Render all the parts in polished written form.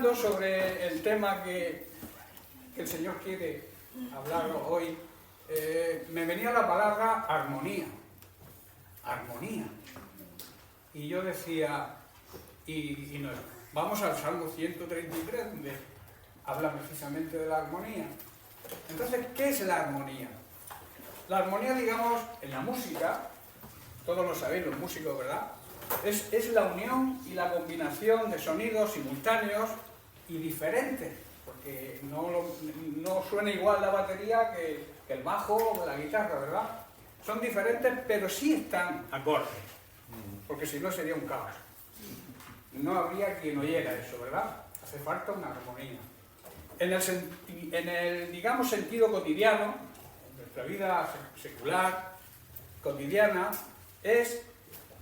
meditando sobre el tema que el Señor quiere hablar hoy, me venía la palabra armonía. Armonía. Y yo decía, vamos al Salmo 133, donde habla precisamente de la armonía. Entonces, ¿qué es la armonía? La armonía, digamos, en la música, todos lo sabéis, los músicos, ¿verdad? Es la unión y la combinación de sonidos simultáneos y diferentes, porque no suena igual la batería que el bajo o la guitarra, ¿verdad? Son diferentes, pero sí están acordes, porque si no sería un caos. No habría quien oyera eso, ¿verdad? Hace falta una armonía. En el digamos, sentido cotidiano, en nuestra vida secular, cotidiana, es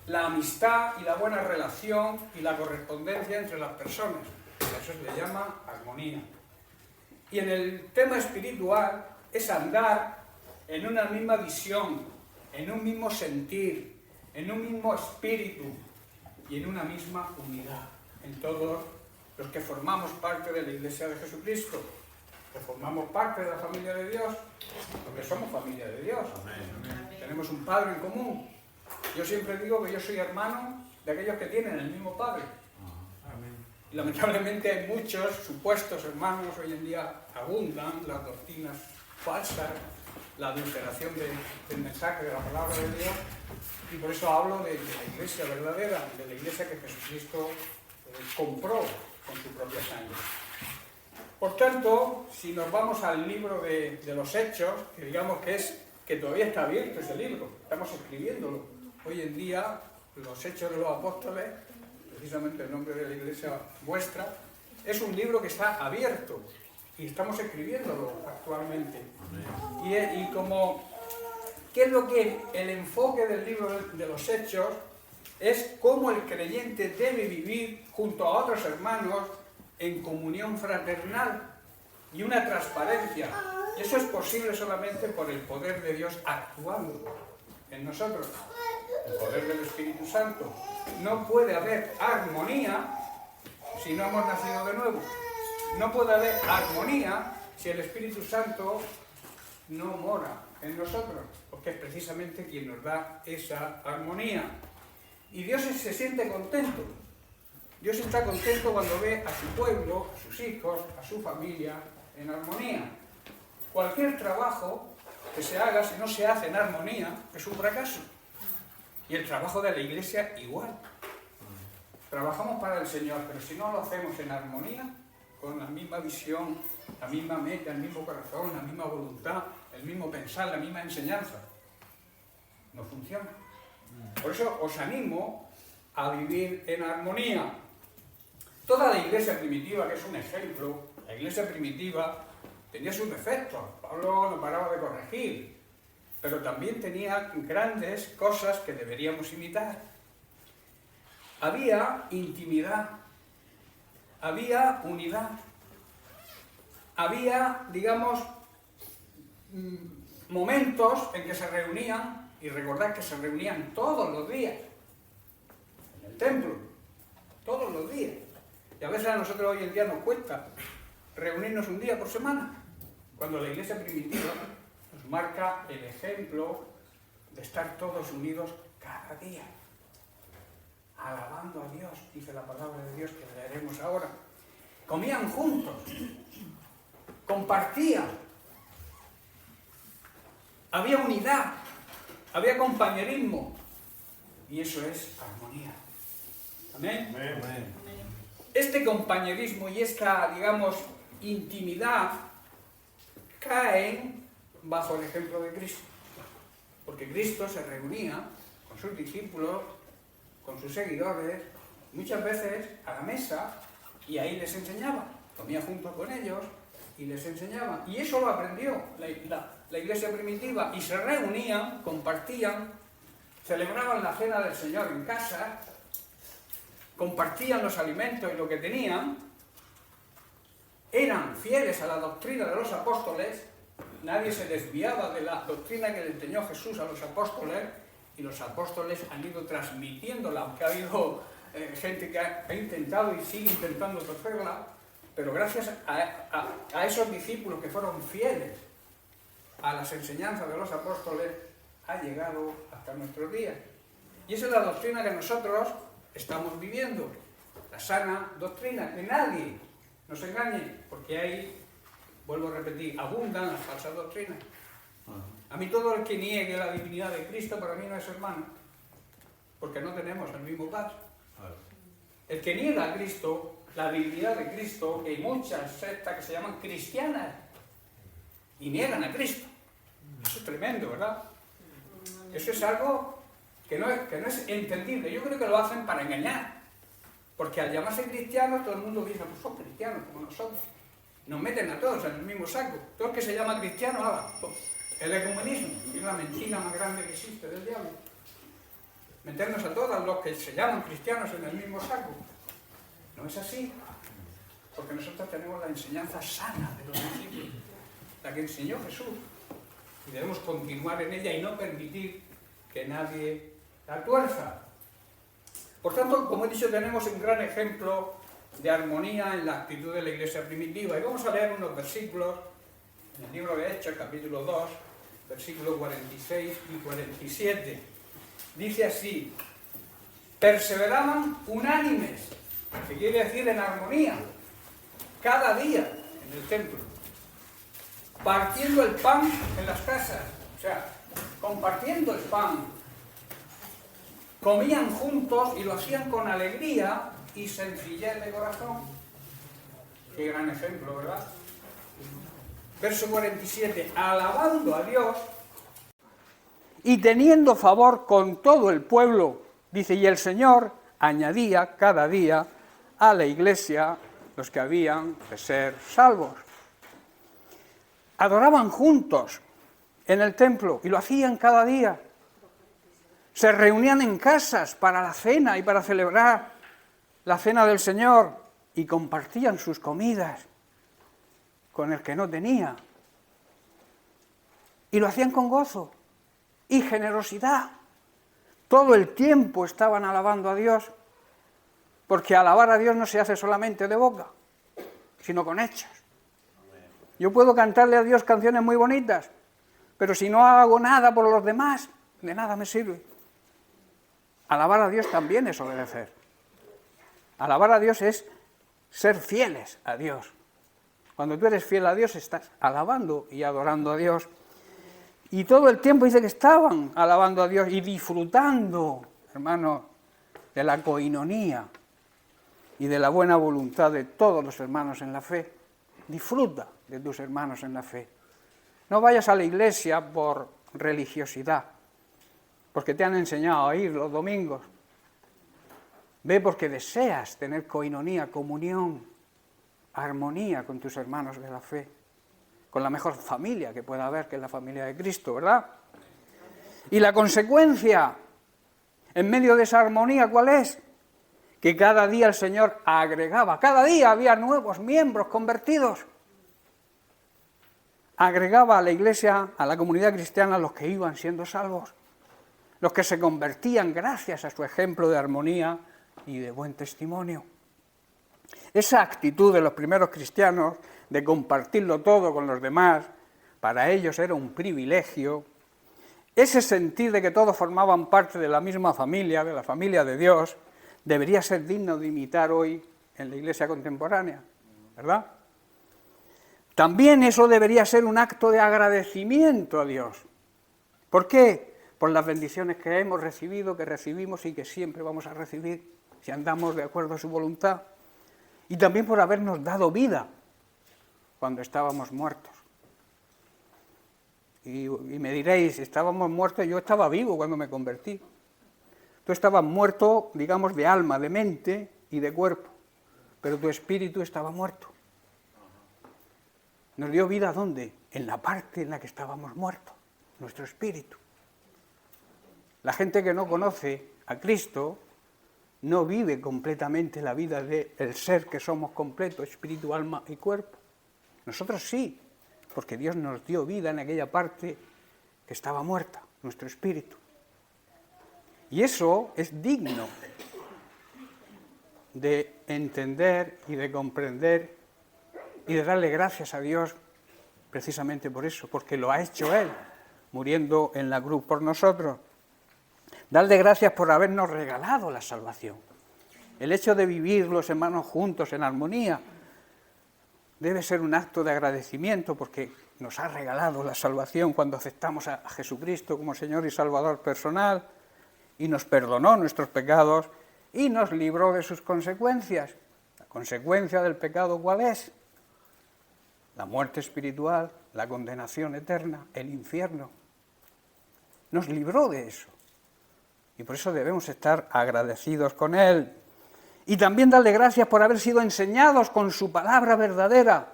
la amistad y la buena relación y la correspondencia entre las personas. A eso se le llama armonía. Y en el tema espiritual es andar en una misma visión, en un mismo sentir, en un mismo espíritu y en una misma unidad. En todos los que formamos parte de la Iglesia de Jesucristo, que formamos parte de la familia de Dios, porque somos familia de Dios. Amén. Tenemos un Padre en común. Yo siempre digo que yo soy hermano de aquellos que tienen el mismo Padre. Amén. Y lamentablemente hay muchos supuestos hermanos, hoy en día abundan las doctrinas falsas, la adulteración del mensaje de la palabra de Dios, y por eso hablo de la Iglesia verdadera, de la Iglesia que Jesucristo compró con su propia sangre. Por tanto, si nos vamos al libro de los Hechos, que digamos que todavía está abierto ese libro, estamos escribiéndolo. Hoy en día, los Hechos de los Apóstoles, precisamente el nombre de la Iglesia vuestra, es un libro que está abierto y estamos escribiéndolo actualmente. Y como, ¿qué es lo que el enfoque del libro de los Hechos? Es cómo el creyente debe vivir junto a otros hermanos en comunión fraternal y una transparencia. Y eso es posible solamente por el poder de Dios actuando en nosotros, el poder del Espíritu Santo. No puede haber armonía si no hemos nacido de nuevo. No puede haber armonía si el Espíritu Santo no mora en nosotros, porque es precisamente quien nos da esa armonía. Y Dios se siente contento. Dios está contento cuando ve a su pueblo, a sus hijos, a su familia en armonía. Cualquier trabajo que se haga, si no se hace en armonía, es un fracaso. Y el trabajo de la Iglesia igual. Trabajamos para el Señor, pero si no lo hacemos en armonía, con la misma visión, la misma meta, el mismo corazón, la misma voluntad, el mismo pensar, la misma enseñanza, no funciona. Por eso os animo a vivir en armonía. Toda la iglesia primitiva, que es un ejemplo, la iglesia primitiva tenía sus defectos. Pablo no paraba de corregir, pero también tenía grandes cosas que deberíamos imitar. Había intimidad, había unidad, había, digamos, momentos en que se reunían, y recordad que se reunían todos los días, en el templo, todos los días. Y a veces a nosotros hoy en día nos cuesta reunirnos un día por semana, cuando la iglesia primitiva nos marca el ejemplo de estar todos unidos cada día, alabando a Dios, dice la palabra de Dios que leeremos ahora. Comían juntos, compartían, había unidad, había compañerismo, y eso es armonía. ¿Amén? Amén. Este compañerismo y esta, digamos, intimidad caen bajo el ejemplo de Cristo. Porque Cristo se reunía con sus discípulos, con sus seguidores, muchas veces a la mesa, y ahí les enseñaba. Comía junto con ellos y les enseñaba. Y eso lo aprendió la iglesia primitiva. Y se reunían, compartían, celebraban la cena del Señor en casa, compartían los alimentos y lo que tenían, eran fieles a la doctrina de los apóstoles, nadie se desviaba de la doctrina que le enseñó Jesús a los apóstoles, y los apóstoles han ido transmitiéndola, aunque ha habido gente que ha intentado y sigue intentando torcerla, pero gracias a esos discípulos que fueron fieles a las enseñanzas de los apóstoles, ha llegado hasta nuestros días. Y esa es la doctrina que nosotros estamos viviendo, la sana doctrina, que nadie nos engañe, porque ahí, vuelvo a repetir, abundan las falsas doctrinas. A mí todo el que niegue la divinidad de Cristo, para mí no es hermano, porque no tenemos el mismo paso. El que niega a Cristo, la divinidad de Cristo, que hay muchas sectas que se llaman cristianas y niegan a Cristo. Eso es tremendo, ¿verdad? Eso es algo que no es entendible. Yo creo que lo hacen para engañar. Porque al llamarse cristianos, todo el mundo piensa, pues son cristianos como nosotros. Nos meten a todos en el mismo saco. Todo el que se llama cristiano, ahora, el ecumenismo, es la mentira más grande que existe del diablo. Meternos a todos los que se llaman cristianos en el mismo saco. No es así, porque nosotros tenemos la enseñanza sana de los discípulos, la que enseñó Jesús, y debemos continuar en ella y no permitir que nadie la tuerza. Por tanto, como he dicho, tenemos un gran ejemplo de armonía en la actitud de la iglesia primitiva, y vamos a leer unos versículos en el libro de Hechos, capítulo 2, versículos 46 y 47. Dice así: perseveraban unánimes, que quiere decir en armonía, cada día en el templo, partiendo el pan en las casas, o sea, compartiendo el pan, comían juntos y lo hacían con alegría y sencillez de corazón. Qué gran ejemplo, ¿verdad? Verso 47, alabando a Dios y teniendo favor con todo el pueblo, dice, y el Señor añadía cada día a la iglesia los que habían de ser salvos. Adoraban juntos en el templo y lo hacían cada día. Se reunían en casas para la cena y para celebrar la cena del Señor y compartían sus comidas con el que no tenía. Y lo hacían con gozo y generosidad. Todo el tiempo estaban alabando a Dios, porque alabar a Dios no se hace solamente de boca, sino con hechos. Yo puedo cantarle a Dios canciones muy bonitas, pero si no hago nada por los demás, de nada me sirve. Alabar a Dios también es obedecer. Alabar a Dios es ser fieles a Dios. Cuando tú eres fiel a Dios, estás alabando y adorando a Dios. Y todo el tiempo dice que estaban alabando a Dios y disfrutando, hermano, de la coinonía y de la buena voluntad de todos los hermanos en la fe. Disfruta de tus hermanos en la fe. No vayas a la iglesia por religiosidad, porque te han enseñado a ir los domingos. Ve porque deseas tener coinonía, comunión, armonía con tus hermanos de la fe, con la mejor familia que pueda haber, que es la familia de Cristo, ¿verdad? Y la consecuencia, en medio de esa armonía, ¿cuál es? Que cada día el Señor agregaba, cada día había nuevos miembros convertidos. Agregaba a la iglesia, a la comunidad cristiana, los que iban siendo salvos, los que se convertían gracias a su ejemplo de armonía y de buen testimonio. Esa actitud de los primeros cristianos de compartirlo todo con los demás, para ellos era un privilegio. Ese sentir de que todos formaban parte de la misma familia, de la familia de Dios, debería ser digno de imitar hoy en la iglesia contemporánea, ¿verdad? También eso debería ser un acto de agradecimiento a Dios. ¿Por qué? Por las bendiciones que hemos recibido, que recibimos y que siempre vamos a recibir, si andamos de acuerdo a su voluntad. Y también por habernos dado vida cuando estábamos muertos. Y me diréis, estábamos muertos, yo estaba vivo cuando me convertí. Tú estabas muerto, digamos, de alma, de mente y de cuerpo, pero tu espíritu estaba muerto. ¿Nos dio vida dónde? En la parte en la que estábamos muertos, nuestro espíritu. La gente que no conoce a Cristo no vive completamente la vida del ser que somos completo, espíritu, alma y cuerpo. Nosotros sí, porque Dios nos dio vida en aquella parte que estaba muerta, nuestro espíritu. Y eso es digno de entender y de comprender y de darle gracias a Dios precisamente por eso, porque lo ha hecho Él, muriendo en la cruz por nosotros. Darle gracias por habernos regalado la salvación. El hecho de vivir los hermanos juntos en armonía debe ser un acto de agradecimiento porque nos ha regalado la salvación cuando aceptamos a Jesucristo como Señor y Salvador personal y nos perdonó nuestros pecados y nos libró de sus consecuencias. La consecuencia del pecado, ¿cuál es? La muerte espiritual, la condenación eterna, el infierno. Nos libró de eso. Y por eso debemos estar agradecidos con Él. Y también darle gracias por haber sido enseñados con su palabra verdadera,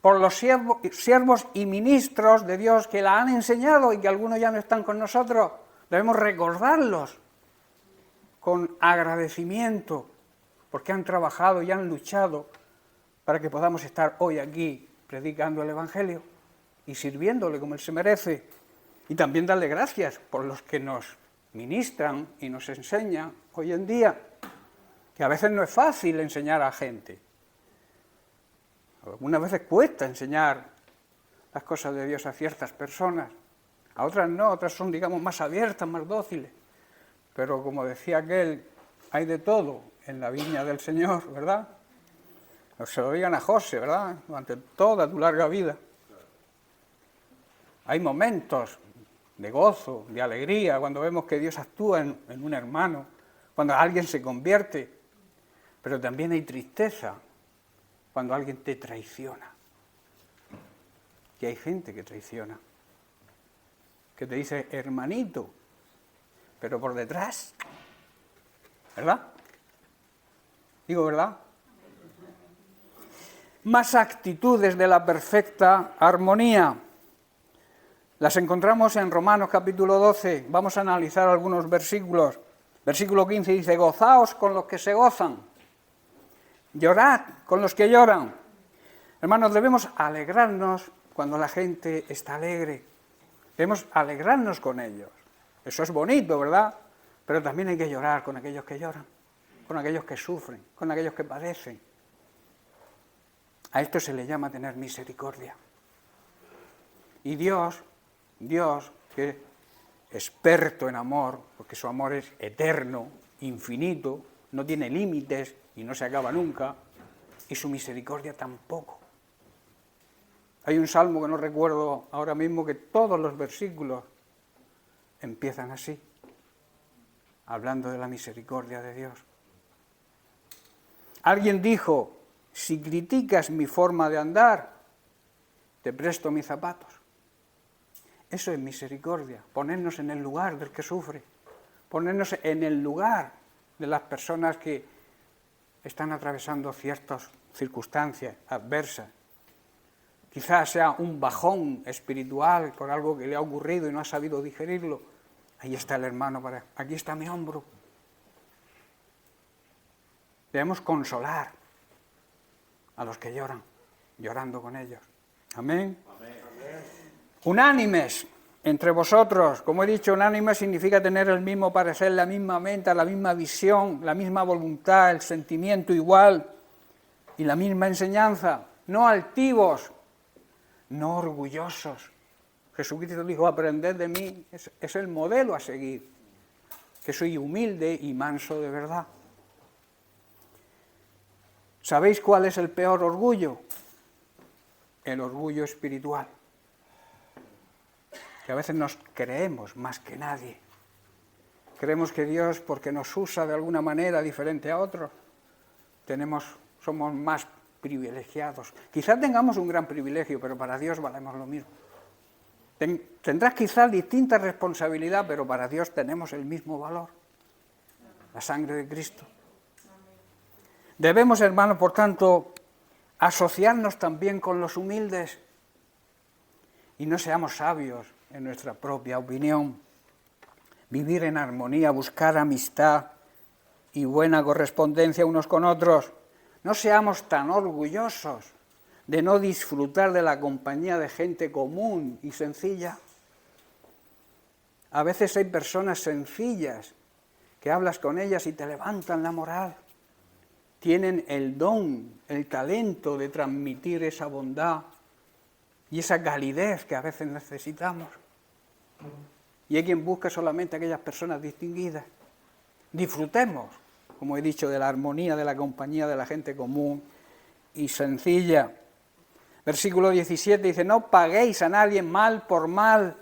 por los siervos y ministros de Dios que la han enseñado y que algunos ya no están con nosotros. Debemos recordarlos con agradecimiento, porque han trabajado y han luchado para que podamos estar hoy aquí predicando el Evangelio y sirviéndole como Él se merece. Y también darle gracias por los que nos ministran y nos enseñan hoy en día, que a veces no es fácil enseñar a gente. Algunas veces cuesta enseñar las cosas de Dios a ciertas personas, a otras no, otras son, digamos, más abiertas, más dóciles. Pero como decía aquel, hay de todo en la viña del Señor, ¿verdad? O se lo digan a José, ¿verdad? Durante toda tu larga vida. Hay momentos de gozo, de alegría, cuando vemos que Dios actúa en un hermano, cuando alguien se convierte, pero también hay tristeza cuando alguien te traiciona. Que hay gente que traiciona, que te dice hermanito, pero por detrás, ¿verdad? Digo, ¿verdad? Más actitudes de la perfecta armonía. Las encontramos en Romanos capítulo 12. Vamos a analizar algunos versículos. Versículo 15 dice, gozaos con los que se gozan, llorad con los que lloran. Hermanos, debemos alegrarnos cuando la gente está alegre. Debemos alegrarnos con ellos. Eso es bonito, ¿verdad? Pero también hay que llorar con aquellos que lloran, con aquellos que sufren, con aquellos que padecen. A esto se le llama tener misericordia. Y Dios, que es experto en amor, porque su amor es eterno, infinito, no tiene límites y no se acaba nunca, y su misericordia tampoco. Hay un salmo que no recuerdo ahora mismo que todos los versículos empiezan así, hablando de la misericordia de Dios. Alguien dijo, si criticas mi forma de andar, te presto mis zapatos. Eso es misericordia, ponernos en el lugar del que sufre, ponernos en el lugar de las personas que están atravesando ciertas circunstancias adversas. Quizás sea un bajón espiritual por algo que le ha ocurrido y no ha sabido digerirlo. Ahí está el hermano, aquí está mi hombro. Debemos consolar a los que lloran, llorando con ellos. Amén. Amén. Unánimes entre vosotros. Como he dicho, unánime significa tener el mismo parecer, la misma mente, la misma visión, la misma voluntad, el sentimiento igual y la misma enseñanza. No altivos, no orgullosos. Jesucristo dijo, aprended de mí, es el modelo a seguir, que soy humilde y manso de verdad. ¿Sabéis cuál es el peor orgullo? El orgullo espiritual. Que a veces nos creemos más que nadie. Creemos que Dios, porque nos usa de alguna manera diferente a otros, somos más privilegiados. Quizás tengamos un gran privilegio, pero para Dios valemos lo mismo. Tendrás quizás distinta responsabilidad, pero para Dios tenemos el mismo valor. La sangre de Cristo. Debemos, hermanos, por tanto, asociarnos también con los humildes y no seamos sabios en nuestra propia opinión. Vivir en armonía, buscar amistad y buena correspondencia unos con otros. No seamos tan orgullosos de no disfrutar de la compañía de gente común y sencilla. A veces hay personas sencillas que hablas con ellas y te levantan la moral. tienen el don, el talento de transmitir esa bondad y esa calidez que a veces necesitamos. Y hay quien busca solamente a aquellas personas distinguidas. Disfrutemos, como he dicho, de la armonía, de la compañía de la gente común y sencilla. Versículo 17 dice, no paguéis a nadie mal por mal,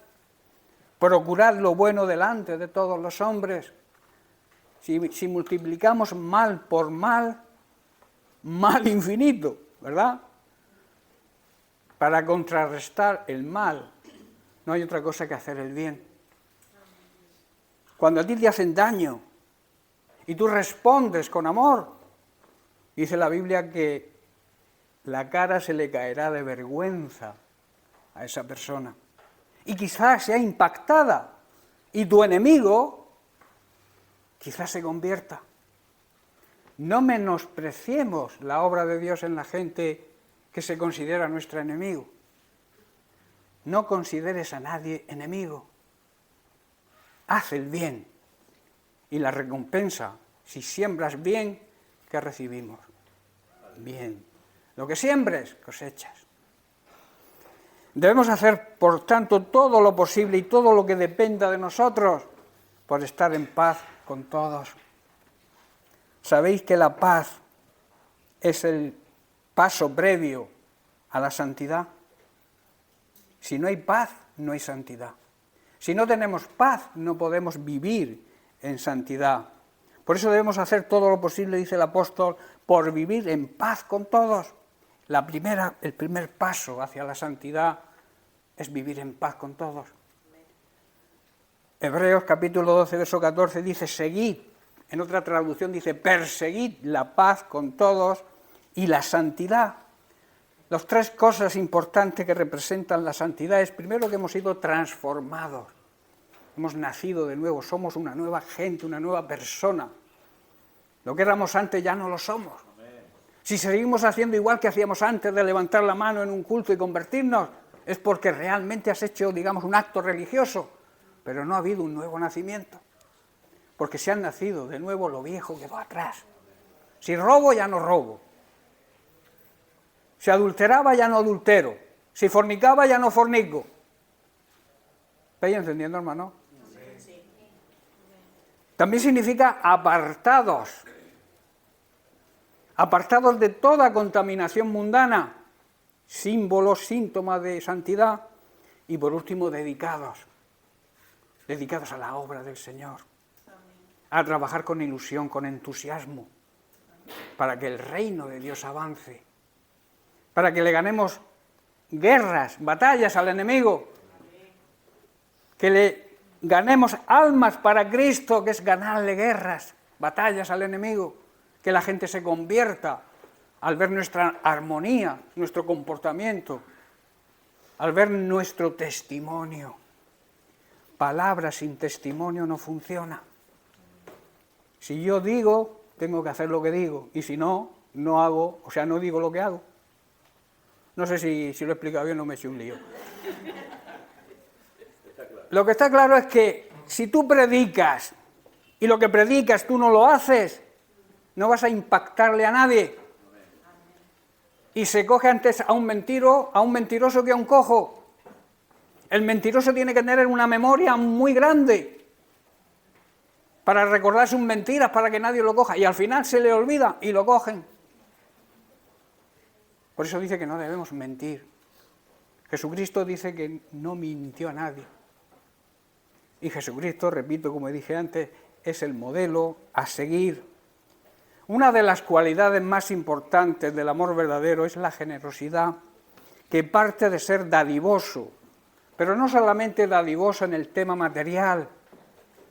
procurad lo bueno delante de todos los hombres. Si multiplicamos mal por mal, mal infinito, ¿verdad? Para contrarrestar el mal, no hay otra cosa que hacer el bien. Cuando a ti te hacen daño y tú respondes con amor, dice la Biblia que la cara se le caerá de vergüenza a esa persona. Y quizás sea impactada y tu enemigo quizás se convierta. No menospreciemos la obra de Dios en la gente que se considera nuestro enemigo. No consideres a nadie enemigo. Haz el bien y la recompensa, si siembras bien, ¿qué recibimos? Bien. Lo que siembres, cosechas. Debemos hacer, por tanto, todo lo posible y todo lo que dependa de nosotros por estar en paz con todos. ¿Sabéis que la paz es el paso previo a la santidad? Si no hay paz, no hay santidad. Si no tenemos paz, no podemos vivir en santidad. Por eso debemos hacer todo lo posible, dice el apóstol, por vivir en paz con todos. El primer paso hacia la santidad es vivir en paz con todos. Hebreos capítulo 12, verso 14 dice, seguid. En otra traducción dice, perseguid la paz con todos y la santidad. Las tres cosas importantes que representan la santidad es, primero, que hemos sido transformados. Hemos nacido de nuevo, somos una nueva gente, una nueva persona. Lo que éramos antes ya no lo somos. Si seguimos haciendo igual que hacíamos antes de levantar la mano en un culto y convertirnos, es porque realmente has hecho, digamos, un acto religioso, pero no ha habido un nuevo nacimiento. Porque si han nacido de nuevo, lo viejo quedó atrás. Si robo, ya no robo. Si adulteraba, ya no adultero. Si fornicaba, ya no fornico. ¿Estáis entendiendo, hermano? Sí. También significa apartados. Apartados de toda contaminación mundana. Símbolos, síntomas de santidad. Y por último, dedicados. Dedicados a la obra del Señor. A trabajar con ilusión, con entusiasmo. Para que el reino de Dios avance. Para que le ganemos guerras, batallas al enemigo, que le ganemos almas para Cristo, que es ganarle guerras, batallas al enemigo, que la gente se convierta al ver nuestra armonía, nuestro comportamiento, al ver nuestro testimonio. Palabra sin testimonio no funciona. Si yo digo, tengo que hacer lo que digo, y si no, no hago, o sea, no digo lo que hago. No sé si lo he explicado bien, no me he hecho un lío. Lo que está claro es que si tú predicas y lo que predicas tú no lo haces, no vas a impactarle a nadie. Y se coge antes a un mentiroso que a un cojo. El mentiroso tiene que tener una memoria muy grande para recordar sus mentiras, para que nadie lo coja. Y al final se le olvida y lo cogen. Por eso dice que no debemos mentir. Jesucristo dice que no mintió a nadie. Y Jesucristo, repito, como dije antes, es el modelo a seguir. Una de las cualidades más importantes del amor verdadero es la generosidad, que parte de ser dadivoso, pero no solamente dadivoso en el tema material,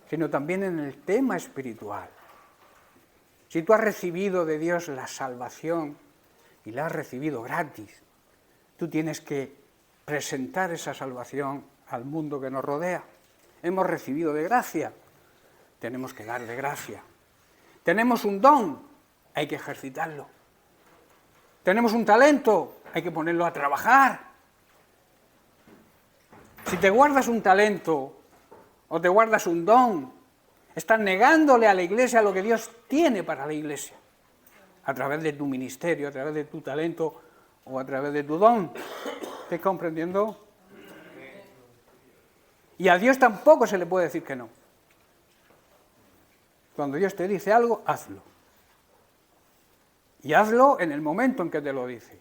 sino también en el tema espiritual. Si tú has recibido de Dios la salvación, y la has recibido gratis, tú tienes que presentar esa salvación al mundo que nos rodea. Hemos recibido de gracia, tenemos que dar de gracia. Tenemos un don, hay que ejercitarlo. Tenemos un talento, hay que ponerlo a trabajar. Si te guardas un talento o te guardas un don, estás negándole a la iglesia lo que Dios tiene para la iglesia. a través de tu ministerio, a través de tu talento o a través de tu don. ¿Estás comprendiendo? Y a Dios tampoco se le puede decir que no. Cuando Dios te dice algo, hazlo. Y hazlo en el momento en que te lo dice.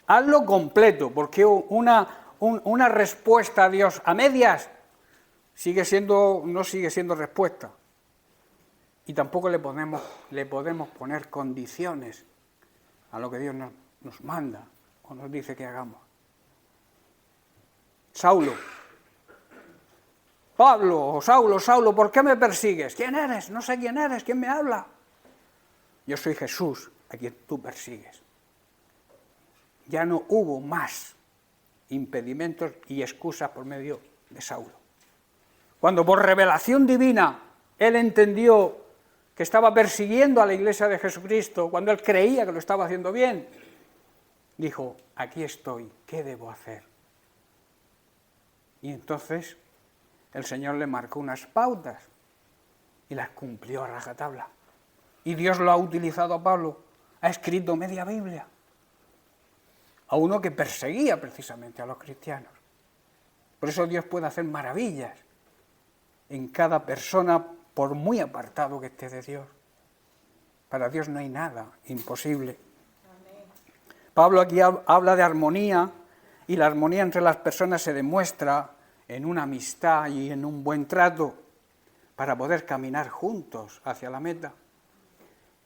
Hazlo completo, porque una respuesta a Dios a medias no sigue siendo respuesta. Y tampoco le podemos poner condiciones a lo que Dios nos manda o nos dice que hagamos. Saulo, Pablo, Saulo, ¿por qué me persigues? ¿Quién eres? No sé quién eres, ¿quién me habla? Yo soy Jesús, a quien tú persigues. Ya no hubo más impedimentos y excusas por medio de Saulo. Cuando por revelación divina él entendió que estaba persiguiendo a la iglesia de Jesucristo, cuando él creía que lo estaba haciendo bien, dijo, aquí estoy, ¿qué debo hacer? Y entonces el Señor le marcó unas pautas y las cumplió a rajatabla. Y Dios lo ha utilizado a Pablo, ha escrito media Biblia, a uno que perseguía precisamente a los cristianos. Por eso Dios puede hacer maravillas en cada persona, por muy apartado que esté de Dios. Para Dios no hay nada imposible. Pablo aquí habla de armonía, y la armonía entre las personas se demuestra en una amistad y en un buen trato para poder caminar juntos hacia la meta.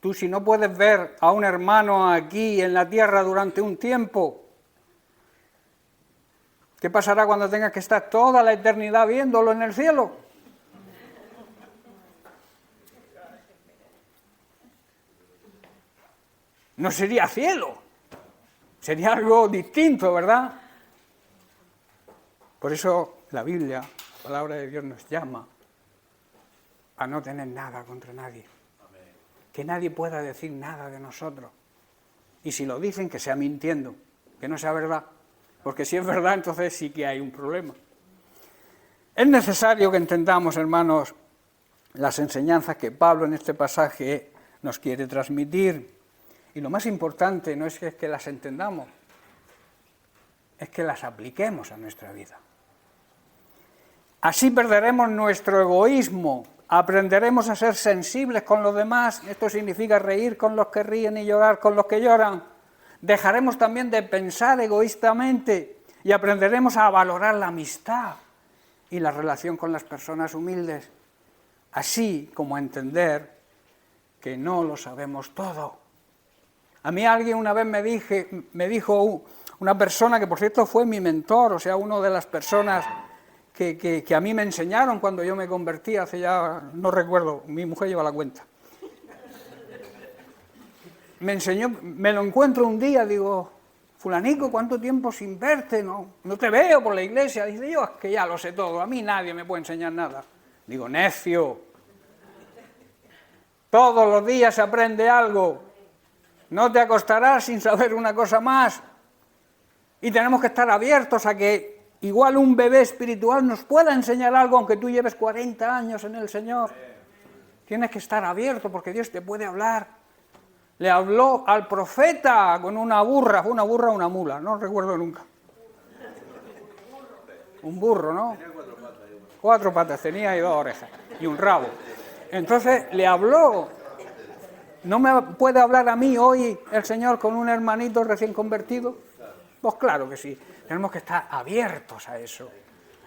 Tú, si no puedes ver a un hermano aquí en la tierra durante un tiempo, ¿qué pasará cuando tengas que estar toda la eternidad viéndolo en el cielo? No sería cielo, sería algo distinto, ¿verdad? Por eso la Biblia, la palabra de Dios, nos llama a no tener nada contra nadie. Que nadie pueda decir nada de nosotros. Y si lo dicen, que sea mintiendo, que no sea verdad. Porque si es verdad, entonces sí que hay un problema. Es necesario que entendamos, hermanos, las enseñanzas que Pablo en este pasaje nos quiere transmitir. Y lo más importante no es que las entendamos, es que las apliquemos a nuestra vida. Así perderemos nuestro egoísmo, aprenderemos a ser sensibles con los demás, esto significa reír con los que ríen y llorar con los que lloran. Dejaremos también de pensar egoístamente y aprenderemos a valorar la amistad y la relación con las personas humildes, así como a entender que no lo sabemos todo. A mí alguien una vez me dijo una persona que por cierto fue mi mentor, o sea, una de las personas que a mí me enseñaron cuando yo me convertí, hace ya, no recuerdo, mi mujer lleva la cuenta. Me enseñó, me lo encuentro un día, digo, fulanico, ¿cuánto tiempo sin verte? No te veo por la iglesia. Dice, yo es que ya lo sé todo, a mí nadie me puede enseñar nada. Digo, necio, todos los días se aprende algo. No te acostarás sin saber una cosa más. Y tenemos que estar abiertos a que igual un bebé espiritual nos pueda enseñar algo, aunque tú lleves 40 años en el Señor. Tienes que estar abierto porque Dios te puede hablar. Le habló al profeta con una burra, ¿fue una burra o una mula? No recuerdo nunca. Un burro, ¿no? 4 patas tenía y 2 orejas y un rabo. Entonces le habló. ¿No me puede hablar a mí hoy el Señor con un hermanito recién convertido? Pues claro que sí. Tenemos que estar abiertos a eso,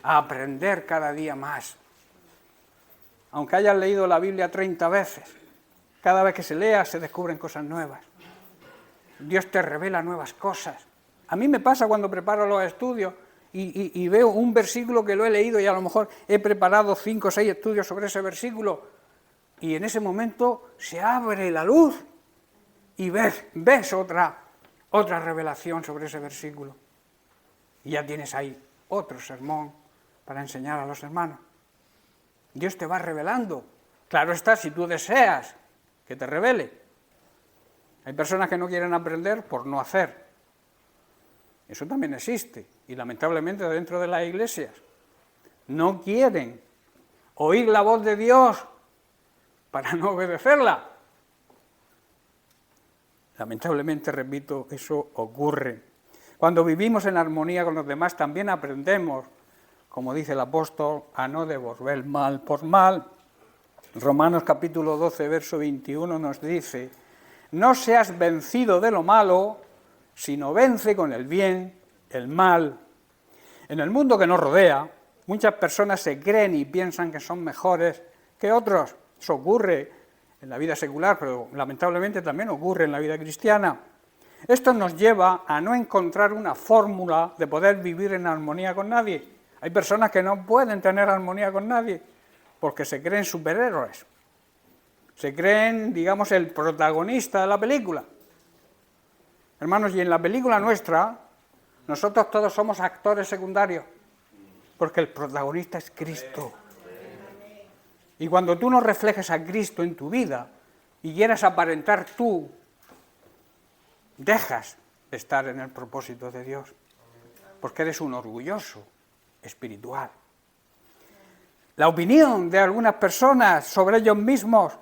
a aprender cada día más. Aunque hayas leído la Biblia 30 veces, cada vez que se lea se descubren cosas nuevas. Dios te revela nuevas cosas. A mí me pasa cuando preparo los estudios y veo un versículo que lo he leído y a lo mejor he preparado 5 o 6 estudios sobre ese versículo. Y en ese momento se abre la luz y ves otra revelación sobre ese versículo. Y ya tienes ahí otro sermón para enseñar a los hermanos. Dios te va revelando. Claro está, si tú deseas que te revele. Hay personas que no quieren aprender por no hacer. Eso también existe. Y lamentablemente dentro de las iglesias no quieren oír la voz de Dios para no obedecerla. Lamentablemente, repito, eso ocurre. Cuando vivimos en armonía con los demás, también aprendemos, como dice el apóstol, a no devolver mal por mal. Romanos capítulo 12, verso 21 nos dice: no seas vencido de lo malo, sino vence con el bien el mal. En el mundo que nos rodea, muchas personas se creen y piensan que son mejores que otros. Eso ocurre en la vida secular, pero lamentablemente también ocurre en la vida cristiana. Esto nos lleva a no encontrar una fórmula de poder vivir en armonía con nadie. Hay personas que no pueden tener armonía con nadie porque se creen superhéroes. Se creen, digamos, el protagonista de la película. Hermanos, y en la película nuestra, nosotros todos somos actores secundarios, porque el protagonista es Cristo. Y cuando tú no reflejes a Cristo en tu vida y quieras aparentar tú, dejas de estar en el propósito de Dios, porque eres un orgulloso espiritual. La opinión de algunas personas sobre ellos mismos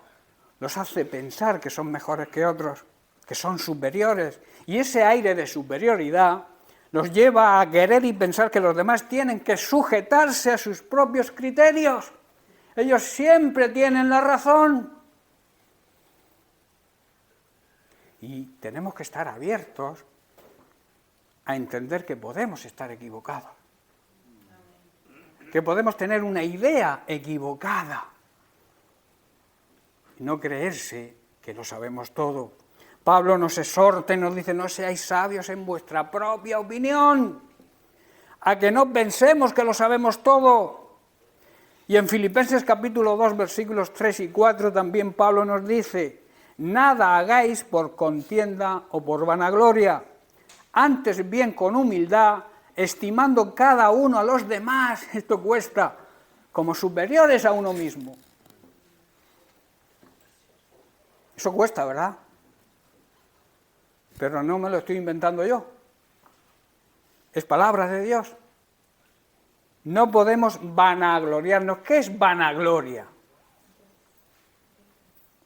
los hace pensar que son mejores que otros, que son superiores, y ese aire de superioridad los lleva a querer y pensar que los demás tienen que sujetarse a sus propios criterios. Ellos siempre tienen la razón. Y tenemos que estar abiertos a entender que podemos estar equivocados, que podemos tener una idea equivocada y no creerse que lo sabemos todo. Pablo nos exhorta y nos dice: no seáis sabios en vuestra propia opinión, a que no pensemos que lo sabemos todo. Y en Filipenses capítulo 2, versículos 3 y 4 también Pablo nos dice: nada hagáis por contienda o por vanagloria, antes bien con humildad, estimando cada uno a los demás, esto cuesta, como superiores a uno mismo. Eso cuesta, ¿verdad? Pero no me lo estoy inventando yo. Es palabra de Dios. No podemos vanagloriarnos. ¿Qué es vanagloria?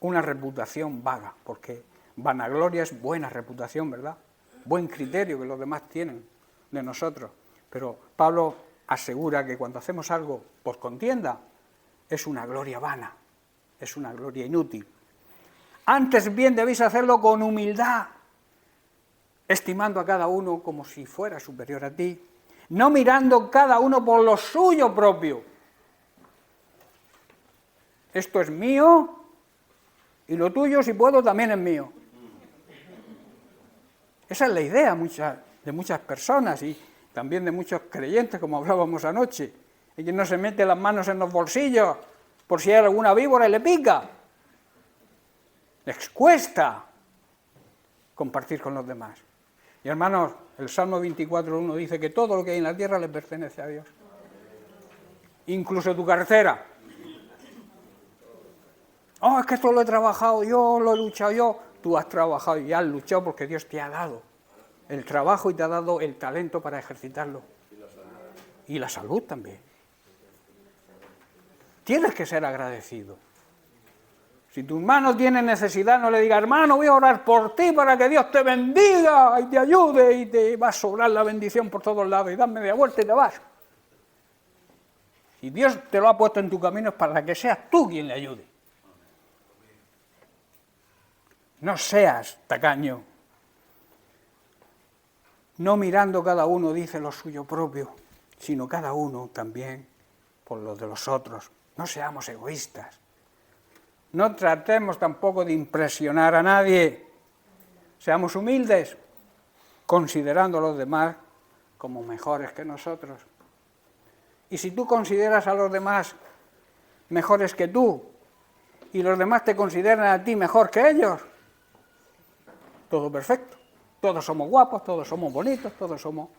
Una reputación vaga, porque vanagloria es buena reputación, ¿verdad? Buen criterio que los demás tienen de nosotros. Pero Pablo asegura que cuando hacemos algo por contienda, es una gloria vana, es una gloria inútil. Antes bien debéis hacerlo con humildad, estimando a cada uno como si fuera superior a ti, no mirando cada uno por lo suyo propio. Esto es mío y lo tuyo, si puedo, también es mío. Esa es la idea de muchas personas y también de muchos creyentes, como hablábamos anoche. Ellos no se meten las manos en los bolsillos por si hay alguna víbora y le pica. Les cuesta compartir con los demás. Y hermanos, el Salmo 24:1 dice que todo lo que hay en la tierra le pertenece a Dios. Incluso tu cartera. Oh, es que esto lo he trabajado yo, lo he luchado yo. Tú has trabajado y has luchado porque Dios te ha dado el trabajo y te ha dado el talento para ejercitarlo. Y la salud también. Tienes que ser agradecido. Si tu hermano tiene necesidad, no le digas: hermano, voy a orar por ti para que Dios te bendiga y te ayude y te va a sobrar la bendición por todos lados y das media vuelta y te vas. Si Dios te lo ha puesto en tu camino es para que seas tú quien le ayude. No seas tacaño. No mirando cada uno, dice, lo suyo propio, sino cada uno también por lo de los otros. No seamos egoístas. No tratemos tampoco de impresionar a nadie. Seamos humildes, considerando a los demás como mejores que nosotros. Y si tú consideras a los demás mejores que tú, y los demás te consideran a ti mejor que ellos, todo perfecto. Todos somos guapos, todos somos bonitos, todos somos...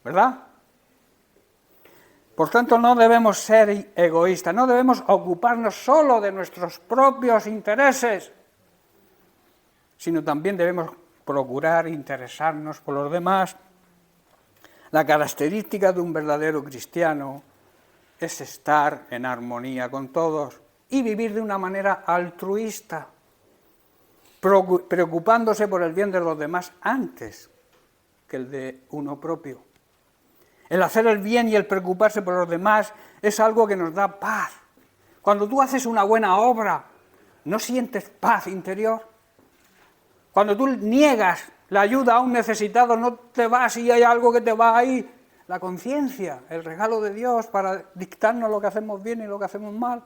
¿verdad? Por tanto, no debemos ser egoístas, no debemos ocuparnos solo de nuestros propios intereses, sino también debemos procurar interesarnos por los demás. La característica de un verdadero cristiano es estar en armonía con todos y vivir de una manera altruista. preocupándose por el bien de los demás antes que el de uno propio. El hacer el bien y el preocuparse por los demás es algo que nos da paz. Cuando tú haces una buena obra, ¿no sientes paz interior? Cuando tú niegas la ayuda a un necesitado, no te vas y hay algo que te va ahí. La conciencia, el regalo de Dios para dictarnos lo que hacemos bien y lo que hacemos mal.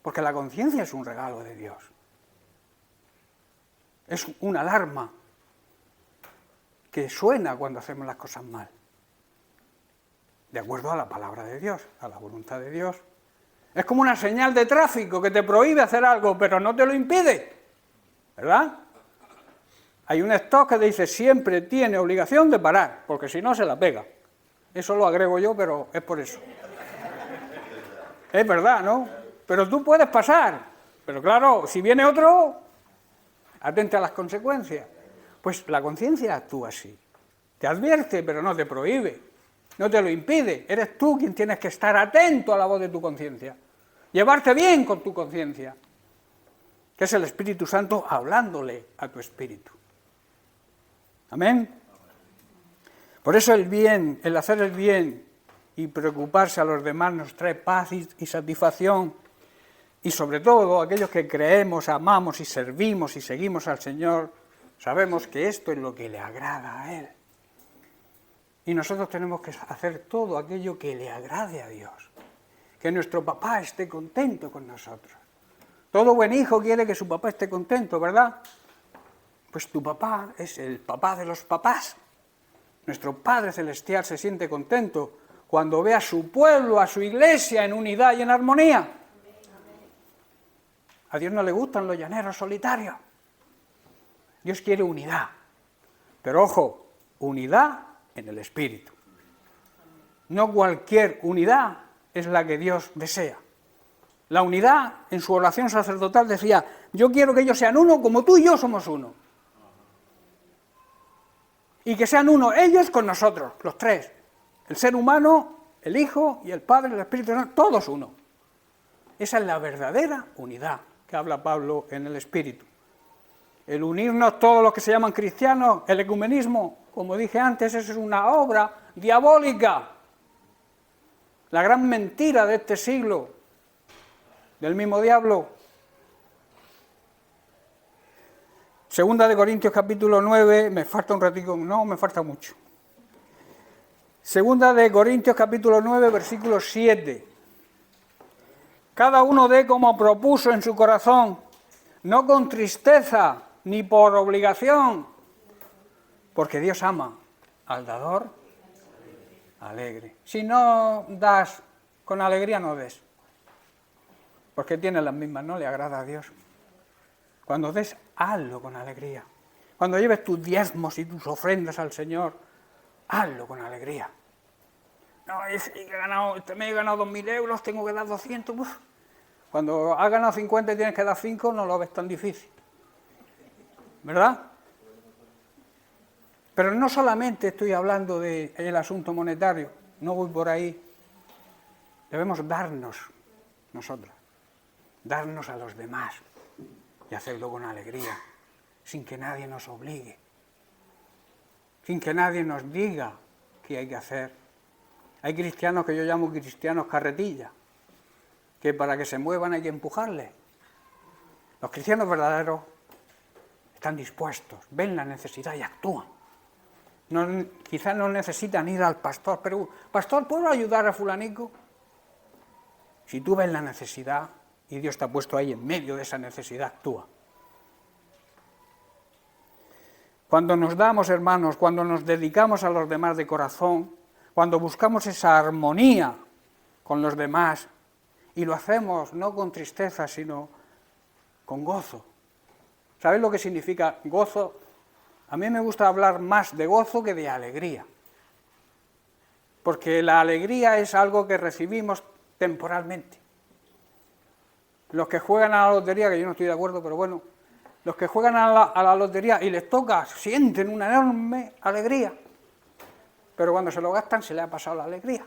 Porque la conciencia es un regalo de Dios. Es una alarma que suena cuando hacemos las cosas mal. De acuerdo a la palabra de Dios, a la voluntad de Dios. Es como una señal de tráfico que te prohíbe hacer algo, pero no te lo impide. ¿Verdad? Hay un stop que dice siempre tiene obligación de parar, porque si no se la pega. Eso lo agrego yo, pero es por eso. Es verdad, ¿no? Pero tú puedes pasar. Pero claro, si viene otro, atente a las consecuencias. Pues la conciencia actúa así. Te advierte, pero no te prohíbe. No te lo impide. Eres tú quien tienes que estar atento a la voz de tu conciencia. Llevarte bien con tu conciencia. Que es el Espíritu Santo hablándole a tu espíritu. Amén. Por eso el bien, el hacer el bien y preocuparse a los demás nos trae paz y satisfacción. Y sobre todo aquellos que creemos, amamos y servimos y seguimos al Señor, sabemos que esto es lo que le agrada a Él. Y nosotros tenemos que hacer todo aquello que le agrade a Dios. Que nuestro papá esté contento con nosotros. Todo buen hijo quiere que su papá esté contento, ¿verdad? Pues tu papá es el papá de los papás. Nuestro Padre Celestial se siente contento cuando ve a su pueblo, a su iglesia en unidad y en armonía. A Dios no le gustan los llaneros solitarios. Dios quiere unidad. Pero ojo, unidad en el espíritu. No cualquier unidad es la que Dios desea. La unidad, en su oración sacerdotal decía, yo quiero que ellos sean uno como tú y yo somos uno. Y que sean uno ellos con nosotros, los tres. El ser humano, el Hijo y el Padre, el Espíritu Santo, todos uno. Esa es la verdadera unidad que habla Pablo en el Espíritu. El unirnos todos los que se llaman cristianos, el ecumenismo, como dije antes, eso es una obra diabólica. La gran mentira de este siglo, del mismo diablo. Segunda de Corintios capítulo 9, me falta un ratico, no, me falta mucho. Segunda de Corintios capítulo 9, versículo 7. Cada uno dé como propuso en su corazón, no con tristeza ni por obligación, porque Dios ama al dador alegre. Si no das con alegría, no des, porque tienes las mismas, no le agrada a Dios. Cuando des, hazlo con alegría. Cuando lleves tus diezmos y tus ofrendas al Señor, hazlo con alegría. No, es que me he ganado 2.000 euros, tengo que dar 200. Uf. Cuando has ganado 50 y tienes que dar 5, no lo ves tan difícil. ¿Verdad? Pero no solamente estoy hablando del asunto monetario, no voy por ahí. Debemos darnos nosotros, darnos a los demás y hacerlo con alegría, sin que nadie nos obligue, sin que nadie nos diga qué hay que hacer. Hay cristianos que yo llamo cristianos carretilla, que para que se muevan hay que empujarles. Los cristianos verdaderos están dispuestos, ven la necesidad y actúan. No, quizás no necesitan ir al pastor, pero pastor, ¿puedo ayudar a fulanico? Si tú ves la necesidad y Dios te ha puesto ahí en medio de esa necesidad, actúa. Cuando nos damos, hermanos, cuando nos dedicamos a los demás de corazón, cuando buscamos esa armonía con los demás, y lo hacemos no con tristeza, sino con gozo. ¿Sabéis lo que significa gozo? A mí me gusta hablar más de gozo que de alegría. Porque la alegría es algo que recibimos temporalmente. Los que juegan a la lotería, que yo no estoy de acuerdo, pero bueno, los que juegan a la lotería y les toca, sienten una enorme alegría. Pero cuando se lo gastan, se le ha pasado la alegría.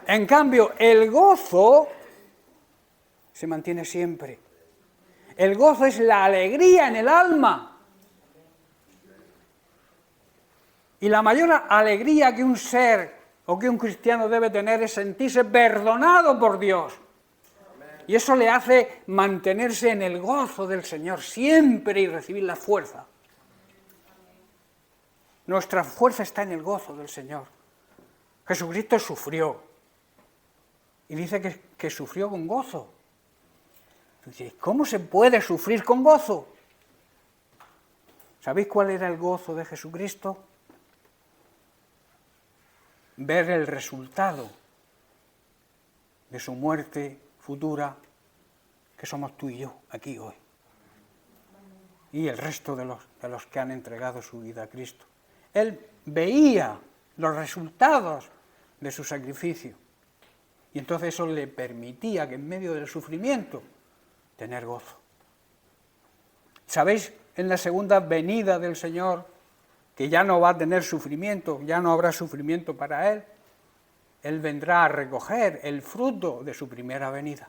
En cambio, el gozo se mantiene siempre. El gozo es la alegría en el alma. Y la mayor alegría que un ser o que un cristiano debe tener es sentirse perdonado por Dios. Y eso le hace mantenerse en el gozo del Señor siempre y recibir la fuerza. Nuestra fuerza está en el gozo del Señor. Jesucristo sufrió. Y dice que sufrió con gozo. ¿Cómo se puede sufrir con gozo? ¿Sabéis cuál era el gozo de Jesucristo? Ver el resultado de su muerte futura, que somos tú y yo aquí hoy. Y el resto de los que han entregado su vida a Cristo. Él veía los resultados de su sacrificio. Y entonces eso le permitía que en medio del sufrimiento tener gozo. ¿Sabéis? En la segunda venida del Señor, que ya no va a tener sufrimiento, ya no habrá sufrimiento para Él. Él vendrá a recoger el fruto de su primera venida,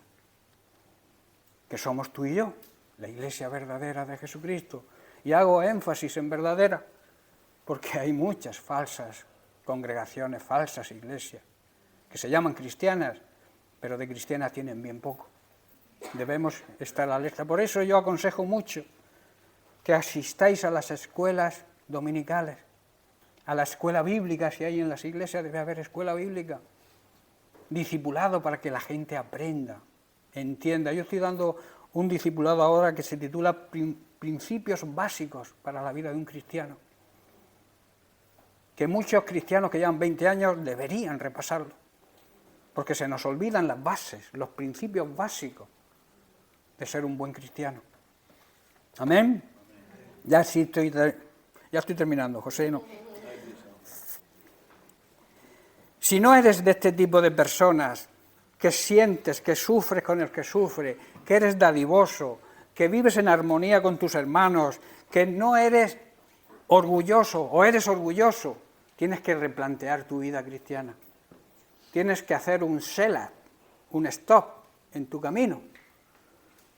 que somos tú y yo, la iglesia verdadera de Jesucristo. Y hago énfasis en verdadera, porque hay muchas falsas congregaciones, falsas iglesias, que se llaman cristianas, pero de cristianas tienen bien poco. Debemos estar alerta. Por eso yo aconsejo mucho que asistáis a las escuelas dominicales, a la escuela bíblica. Si hay en las iglesias debe haber escuela bíblica, discipulado para que la gente aprenda, entienda. Yo estoy dando un discipulado ahora que se titula Principios básicos para la vida de un cristiano, que muchos cristianos que llevan 20 años deberían repasarlo, porque se nos olvidan las bases, los principios básicos de ser un buen cristiano. Amén. Ya estoy terminando, José. No. Si no eres de este tipo de personas que sientes, que sufres con el que sufre, que eres dadivoso, que vives en armonía con tus hermanos, que no eres orgulloso o eres orgulloso, tienes que replantear tu vida cristiana. Tienes que hacer un selah, un stop en tu camino,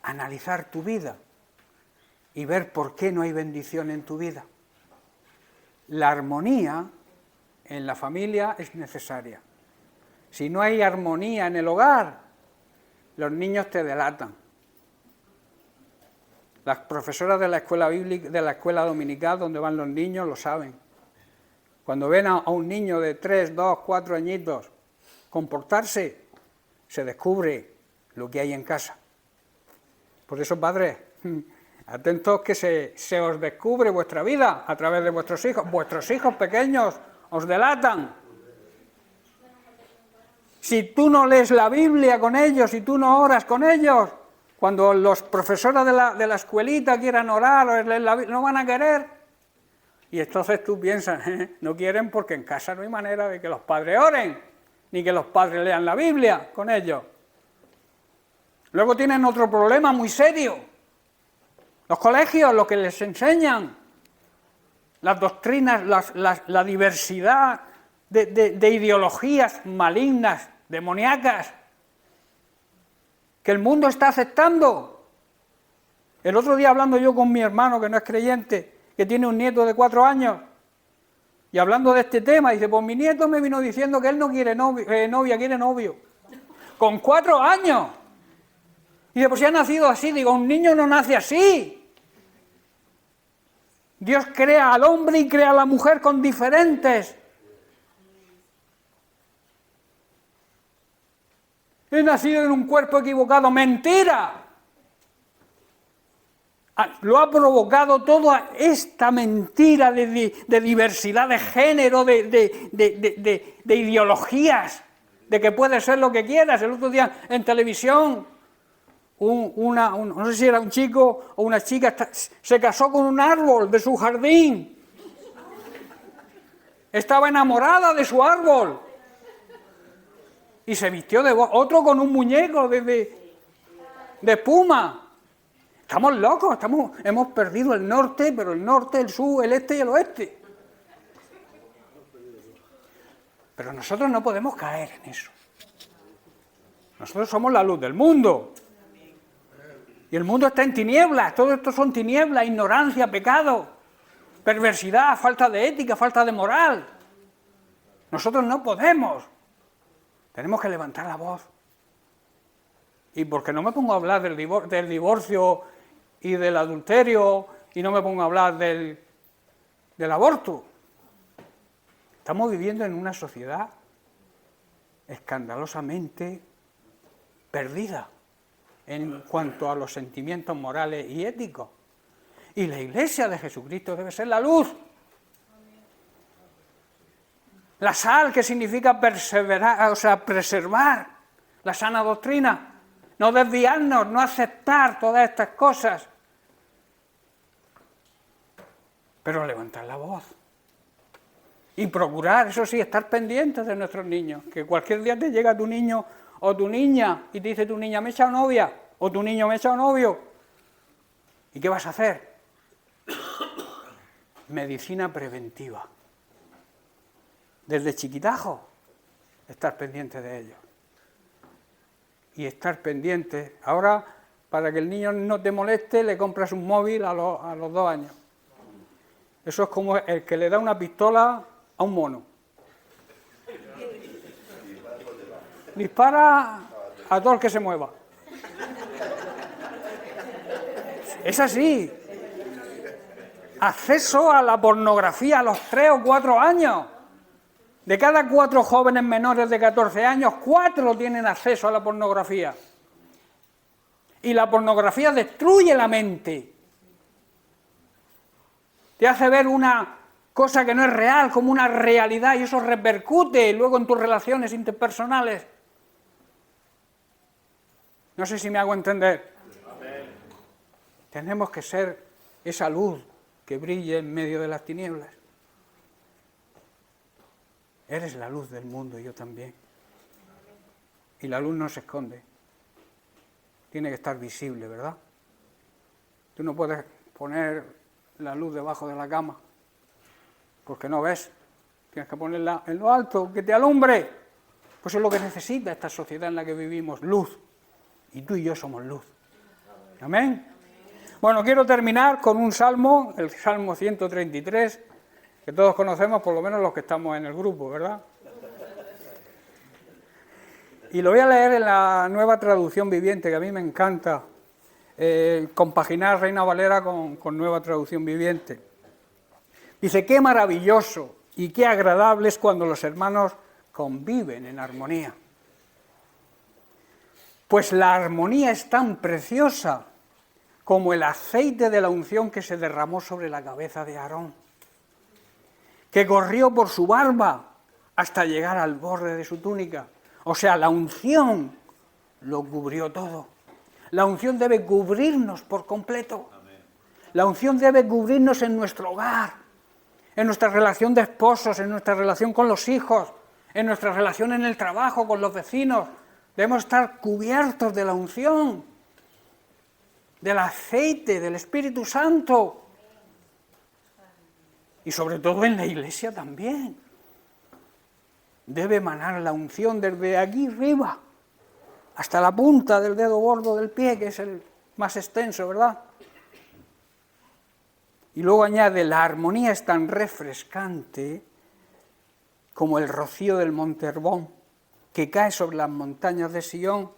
analizar tu vida y ver por qué no hay bendición en tu vida. La armonía en la familia es necesaria. Si no hay armonía en el hogar, los niños te delatan. Las profesoras de la escuela bíblica, de la escuela dominical donde van los niños lo saben. Cuando ven a un niño de 3, 2, 4 añitos comportarse, se descubre lo que hay en casa. Por eso, padres, atentos que se os descubre vuestra vida a través de vuestros hijos. Vuestros hijos pequeños os delatan. Si tú no lees la Biblia con ellos, si tú no oras con ellos, cuando los profesores de la escuelita quieran orar o leer la Biblia, no van a querer. Y entonces tú piensas, no quieren porque en casa no hay manera de que los padres oren, ni que los padres lean la Biblia con ellos. Luego tienen otro problema muy serio. Los colegios, lo que les enseñan, las doctrinas, la diversidad de ideologías malignas, demoníacas, que el mundo está aceptando. El otro día hablando yo con mi hermano, que no es creyente, que tiene un nieto de 4 años, y hablando de este tema, dice, pues mi nieto me vino diciendo que él no quiere novia, quiere novio. Con 4 años. Y dice, pues si ha nacido así. Digo, un niño no nace así. Dios crea al hombre y crea a la mujer con diferentes. He nacido en un cuerpo equivocado. ¡Mentira! Lo ha provocado toda esta mentira de diversidad de género, de ideologías, de que puedes ser lo que quieras. El otro día en televisión, no sé si era un chico o una chica, se casó con un árbol de su jardín. Estaba enamorada de su árbol. Y se vistió de otro con un muñeco de espuma. Estamos locos, hemos perdido el norte, pero el norte, el sur, el este y el oeste. Pero nosotros no podemos caer en eso. Nosotros somos la luz del mundo. Y el mundo está en tinieblas, todo esto son tinieblas, ignorancia, pecado, perversidad, falta de ética, falta de moral. Nosotros no podemos. Tenemos que levantar la voz. Y porque no me pongo a hablar del divorcio y del adulterio, y no me pongo a hablar del aborto. Estamos viviendo en una sociedad escandalosamente perdida en cuanto a los sentimientos morales y éticos. Y la Iglesia de Jesucristo debe ser la luz. La sal, que significa perseverar, preservar la sana doctrina, no desviarnos, no aceptar todas estas cosas, pero levantar la voz. Y procurar, eso sí, estar pendientes de nuestros niños, que cualquier día te llega tu niño o tu niña y te dice tu niña, me he echado novia, o tu niño, me he echado novio. ¿Y qué vas a hacer? Medicina preventiva. Desde chiquitajo, estar pendiente de ellos. Y estar pendiente. Ahora, para que el niño no te moleste, le compras un móvil a los 2 años. Eso es como el que le da una pistola a un mono. Dispara a todo el que se mueva. Es así. Acceso a la pornografía a los 3 o 4 años. De cada 4 jóvenes menores de 14 años, 4 tienen acceso a la pornografía. Y la pornografía destruye la mente. Te hace ver una cosa que no es real como una realidad y eso repercute luego en tus relaciones interpersonales. No sé si me hago entender. Amén. Tenemos que ser esa luz que brille en medio de las tinieblas. Eres la luz del mundo y yo también. Y la luz no se esconde. Tiene que estar visible, ¿verdad? Tú no puedes poner la luz debajo de la cama, porque no ves. Tienes que ponerla en lo alto, que te alumbre. Pues es lo que necesita esta sociedad en la que vivimos, luz. Y tú y yo somos luz. Amén. Bueno, quiero terminar con un salmo, el Salmo 133, que todos conocemos, por lo menos los que estamos en el grupo, ¿verdad? Y lo voy a leer en la Nueva Traducción Viviente, que a mí me encanta compaginar Reina Valera con Nueva Traducción Viviente. Dice, qué maravilloso y qué agradable es cuando los hermanos conviven en armonía. Pues la armonía es tan preciosa como el aceite de la unción que se derramó sobre la cabeza de Aarón, que corrió por su barba hasta llegar al borde de su túnica. O sea, la unción lo cubrió todo. La unción debe cubrirnos por completo. La unción debe cubrirnos en nuestro hogar, en nuestra relación de esposos, en nuestra relación con los hijos, en nuestra relación en el trabajo, con los vecinos. Debemos estar cubiertos de la unción, del aceite, del Espíritu Santo. Y sobre todo en la iglesia también. Debe emanar la unción desde aquí arriba hasta la punta del dedo gordo del pie, que es el más extenso, ¿verdad? Y luego añade, la armonía es tan refrescante como el rocío del monte Herbón, que cae sobre las montañas de Sion,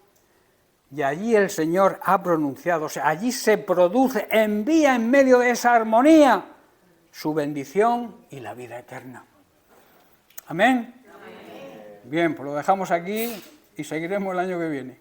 y allí el Señor ha pronunciado, o sea, allí se produce, envía en medio de esa armonía su bendición y la vida eterna. ¿Amén? Amén. Bien, pues lo dejamos aquí y seguiremos el año que viene.